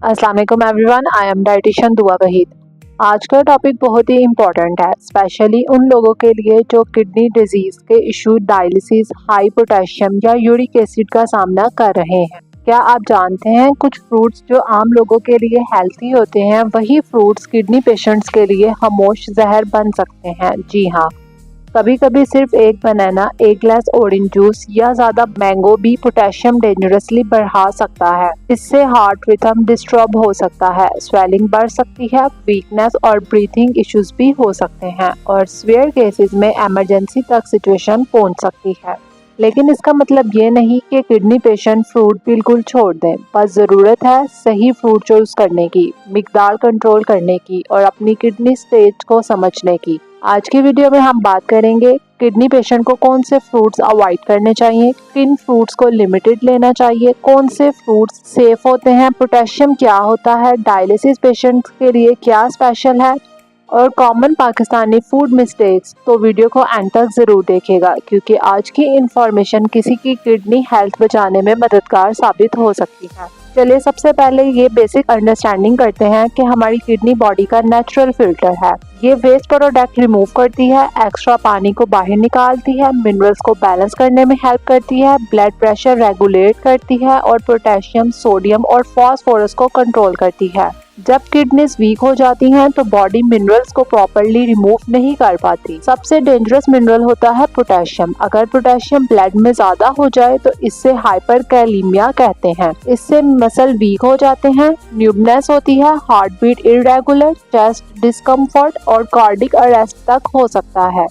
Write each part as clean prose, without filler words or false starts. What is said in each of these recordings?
अस्सलाम वालेकुम everyone, I am dietitian दुआ वहीद। आज का टॉपिक बहुत ही इम्पोर्टेंट है, स्पेशली उन लोगों के लिए जो किडनी डिजीज़ के इशू, डायलिसिस, हाई पोटेशियम या यूरिक एसिड का सामना कर रहे हैं। क्या आप जानते हैं कुछ फ्रूट्स जो आम लोगों के लिए हेल्थी होते हैं, वही फ्रूट्स किडनी पेशेंट्स के लिए खामोश जहर बन सकते हैं। जी हाँ, कभी कभी सिर्फ एक बनाना, एक ग्लास ऑरेंज जूस या ज्यादा मैंगो भी पोटेशियम डेंजरसली बढ़ा सकता है। इससे हार्ट रिथम डिस्टर्ब हो सकता है, स्वेलिंग बढ़ सकती है, वीकनेस और ब्रीथिंग इश्यूज भी हो सकते हैं और सीवियर केसेस में इमरजेंसी तक सिचुएशन पहुंच सकती है। लेकिन इसका मतलब ये नहीं कि किडनी पेशेंट फ्रूट बिल्कुल छोड़ दें। बस ज़रूरत है सही फ्रूट चूज करने की, मिकदार कंट्रोल करने की और अपनी किडनी स्टेज को समझने की। आज की वीडियो में हम बात करेंगे किडनी पेशेंट को कौन से फ्रूट्स अवॉइड करने चाहिए, किन फ्रूट्स को लिमिटेड लेना चाहिए, कौन से फ्रूट्स सेफ होते हैं, पोटेशियम क्या होता है, डायलिसिस पेशेंट्स के लिए क्या स्पेशल है और कॉमन पाकिस्तानी फूड मिस्टेक्स। तो वीडियो को एंड तक ज़रूर देखिएगा क्योंकि आज की इंफॉर्मेशन किसी की किडनी हेल्थ बचाने में मददगार साबित हो सकती है। चलिए सबसे पहले ये बेसिक अंडरस्टैंडिंग करते हैं कि हमारी किडनी बॉडी का नेचुरल फिल्टर है। ये वेस्ट प्रोडक्ट रिमूव करती है, एक्स्ट्रा पानी को बाहर निकालती है, मिनरल्स को बैलेंस करने में हेल्प करती है, ब्लड प्रेशर रेगुलेट करती है और पोटेशियम, सोडियम और फास्फोरस को कंट्रोल करती है। जब किडनीज वीक हो जाती हैं तो बॉडी मिनरल्स को प्रॉपर्ली रिमूव नहीं कर पाती। सबसे डेंजरस मिनरल होता है पोटेशियम। अगर पोटेशियम ब्लड में ज्यादा हो जाए तो इससे हाइपरकैलेमिया कहते हैं। इससे मसल वीक हो जाते हैं, न्यूबनेस होती है, heart beat irregular, chest discomfort और कार्डिक अरेस्ट तक हो सकता है।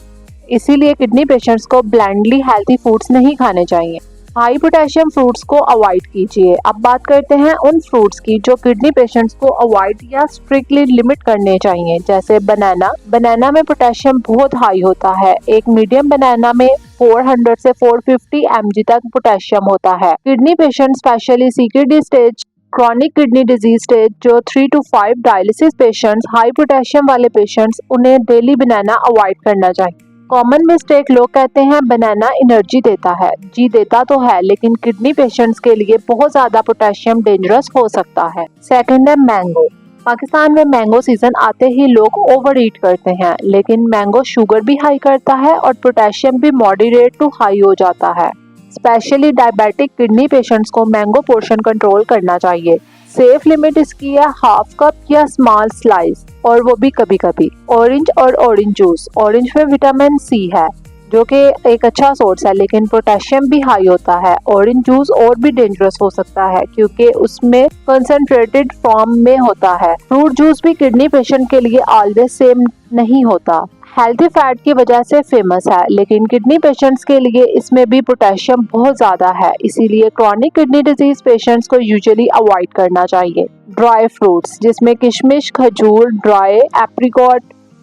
इसीलिए किडनी पेशेंट्स को ब्लाइंडली हेल्थी फूड्स नहीं खाने चाहिए। हाई पोटेशियम फ्रूट्स को अवॉइड कीजिए। अब बात करते हैं उन फ्रूट्स की जो किडनी पेशेंट्स को अवॉइड या स्ट्रिक्टली लिमिट करने चाहिए, जैसे बनाना में पोटेशियम बहुत हाई होता है। एक मीडियम बनाना में 400 से 450 mg तक पोटेशियम होता है। Kidney patient specially CKD stage, chronic kidney disease stage जो 3 to 5, dialysis patients, high potassium वाले पेशेंट्स, उन्हें डेली बनाना अवॉइड करना चाहिए। कॉमन मिस्टेक, लोग कहते हैं बनाना एनर्जी देता है। जी देता तो है, लेकिन किडनी पेशेंट्स के लिए बहुत ज्यादा पोटेशियम डेंजरस हो सकता है। सेकंड है मैंगो। पाकिस्तान में मैंगो सीजन आते ही लोग ओवर ईट करते हैं, लेकिन मैंगो शुगर भी हाई करता है और पोटेशियम भी मॉडरेट टू हाई हो जाता है। स्पेशली डायबिटिक किडनी पेशेंट्स को मैंगो पोर्शन कंट्रोल करना चाहिए। सेफ लिमिट इसकी है हाफ कप या स्मॉल स्लाइस, और वो भी कभी कभी। ऑरेंज और ऑरेंज जूस, ऑरेंज में विटामिन सी है जो कि एक अच्छा सोर्स है, लेकिन पोटेशियम भी हाई होता है। ऑरेंज जूस और भी डेंजरस हो सकता है क्योंकि उसमें कंसंट्रेटेड फॉर्म में होता है। फ्रूट जूस भी किडनी पेशेंट के लिए ऑलवेज सेम नहीं होता। हेल्थी फैट की वजह से फेमस है, लेकिन किडनी पेशेंट्स के लिए इसमें भी पोटेशियम बहुत ज्यादा है, इसीलिए क्रॉनिक किडनी डिजीज पेशेंट्स को यूजुअली अवॉइड करना चाहिए। ड्राई फ्रूट्स जिसमें किशमिश, खजूर, ड्राई एप्रिकॉट,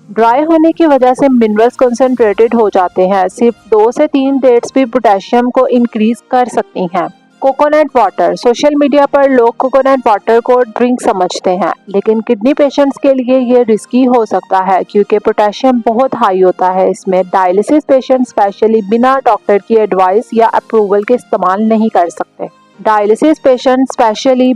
ड्राई होने की वजह से मिनरल्स कंसंट्रेटेड हो जाते हैं। सिर्फ 2 से 3 डेट्स भी पोटेशियम को इंक्रीज कर सकती हैं। कोकोनट वाटर, सोशल मीडिया पर लोग कोकोनट वाटर को ड्रिंक समझते हैं, लेकिन किडनी पेशेंट्स के लिए ये रिस्की हो सकता है क्योंकि पोटेशियम बहुत हाई होता है इसमें। डायलिसिस पेशेंट स्पेशली बिना डॉक्टर की एडवाइस या अप्रूवल के इस्तेमाल नहीं कर सकते। डायलिसिस पेशेंट स्पेशली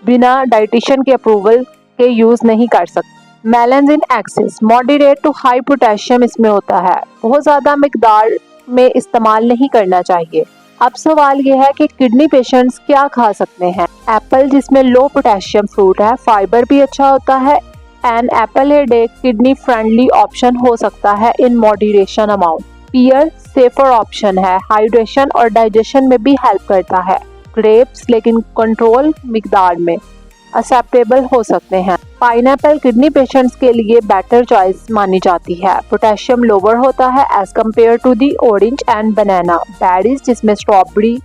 बिना डाइटिशियन के अप्रूवल के यूज नहीं कर सकते। Melons in excess, moderate to high potassium इसमें होता है, बहुत ज्यादा मिकदार में इस्तेमाल नहीं करना चाहिए। अब सवाल ये है कि किडनी पेशेंट्स क्या खा सकते हैं। एप्पल जिसमें लो पोटेशियम फ्रूट है, फाइबर भी अच्छा होता है। An apple a day kidney friendly option हो सकता है in moderation amount. Pear safer option है, हाइड्रेशन और डाइजेशन में भी हेल्प करता है। ग्रेप्स लेकिन कंट्रोल मिकदार में एक्सेप्टेबल हो सकते हैं। पाइनएप्पल किडनी पेशेंट्स के लिए बेटर चॉइस मानी जाती है। पोटेशियम लोअर होता है as compared to the orange and banana. Berries जिसमें स्ट्रॉबेरी,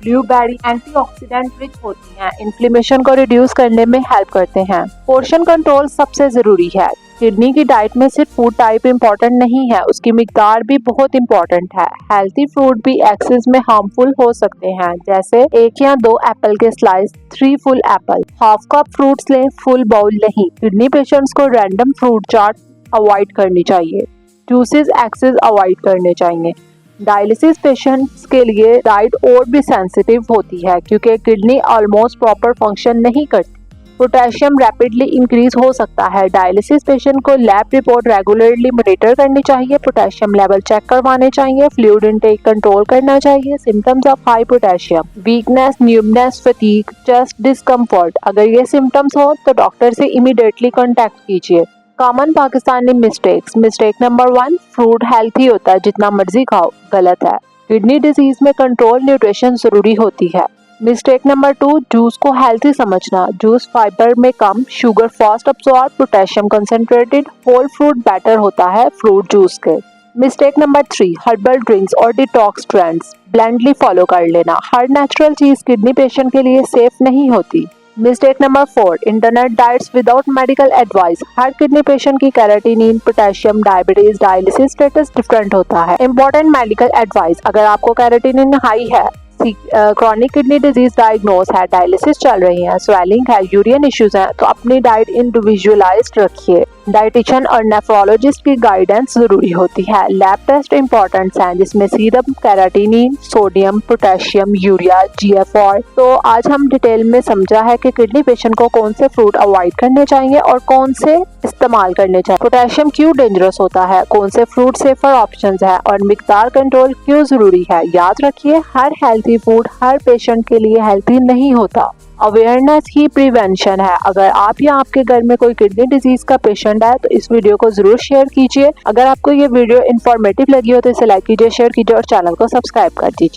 ब्लूबेरी एंटीऑक्सीडेंट रिच होती हैं, इन्फ्लेमेशन को रिड्यूस करने में हेल्प करते हैं। पोर्शन कंट्रोल सबसे जरूरी है। किडनी की डाइट में सिर्फ फूड टाइप इम्पोर्टेंट नहीं है, उसकी मिकदार भी बहुत इम्पोर्टेंट है। हेल्थी फ्रूट भी एक्सेस में हार्मफुल हो सकते हैं, जैसे 1 या 2 एप्पल के slice, 3 full Apple. Half cup fruits लें, फुल बाउल नहीं। किडनी पेशेंट्स को रैंडम फ्रूट चाट अवॉइड करनी चाहिए। जूसेस एक्सेस अवॉइड करने चाहिए। डायलिसिस पेशेंट्स के लिए डाइट और भी सेंसिटिव होती है क्योंकि किडनी ऑलमोस्ट प्रॉपर फंक्शन नहीं करती। पोटेशियम रैपिडली इंक्रीज हो सकता है। डायलिसिस पेशेंट को लैब रिपोर्ट रेगुलरली मॉनिटर करनी चाहिए, पोटेशियम लेवल चेक करवाने चाहिए, फ्लूइड इनटेक कंट्रोल करना चाहिए। Symptoms of high potassium: weakness, numbness, fatigue, chest discomfort. अगर ये सिम्टम्स हो तो डॉक्टर से इमीडिएटली कॉन्टैक्ट कीजिए। Common Pakistani mistakes: mistake number 1, fruit healthy होता है, जितना मर्जी खाओ। गलत है। किडनी डिजीज में कंट्रोल न्यूट्रिशन जरूरी होती है। मिस्टेक नंबर 2, जूस को हेल्थी समझना। जूस फाइबर में कम, sugar fast absorb, potassium concentrated, whole fruit better होता है फ्रूट जूस के। मिस्टेक नंबर 3, हर्बल ड्रिंक्स और डिटॉक्स ट्रेंड्स ब्लाइंडली फॉलो कर लेना। हर नेचुरल चीज किडनी पेशेंट के लिए सेफ नहीं होती। Mistake number 4, internet diets without medical advice. हर किडनी पेशेंट की creatinine, potassium, diabetes, dialysis status different होता है। इंपॉर्टेंट मेडिकल एडवाइस: अगर आपको कैरोटीनिन हाई है, क्रॉनिक किडनी डिजीज डायग्नोस है, डायलिसिस चल रही है, स्वेलिंग है, यूरिन इश्यूज हैं, तो अपनी डाइट इंडिविजुअलाइज्ड रखिए। डाइटिशियन और नेफ्रोलॉजिस्ट की गाइडेंस जरूरी होती है। लैब टेस्ट इंपॉर्टेंट हैं, जिसमें serum, creatinine, sodium, potassium, urea, GFR। तो आज हम डिटेल में समझा है कि किडनी पेशेंट को कौन से फ्रूट अवॉइड करने चाहिए और कौन से इस्तेमाल करने चाहिए, पोटेशियम क्यों डेंजरस होता है, कौन से फ्रूट सेफर ऑप्शंस है और मिकदार कंट्रोल क्यों जरूरी है। याद रखिए, हर हेल्थी फूड हर पेशेंट के लिए हेल्थी नहीं होता। अवेयरनेस ही प्रिवेंशन है। अगर आप या आपके घर में कोई किडनी डिजीज का पेशेंट है तो इस वीडियो को जरूर शेयर कीजिए। अगर आपको ये वीडियो इन्फॉर्मेटिव लगी हो तो इसे लाइक कीजिए, शेयर कीजिए और चैनल को सब्सक्राइब कर दीजिए।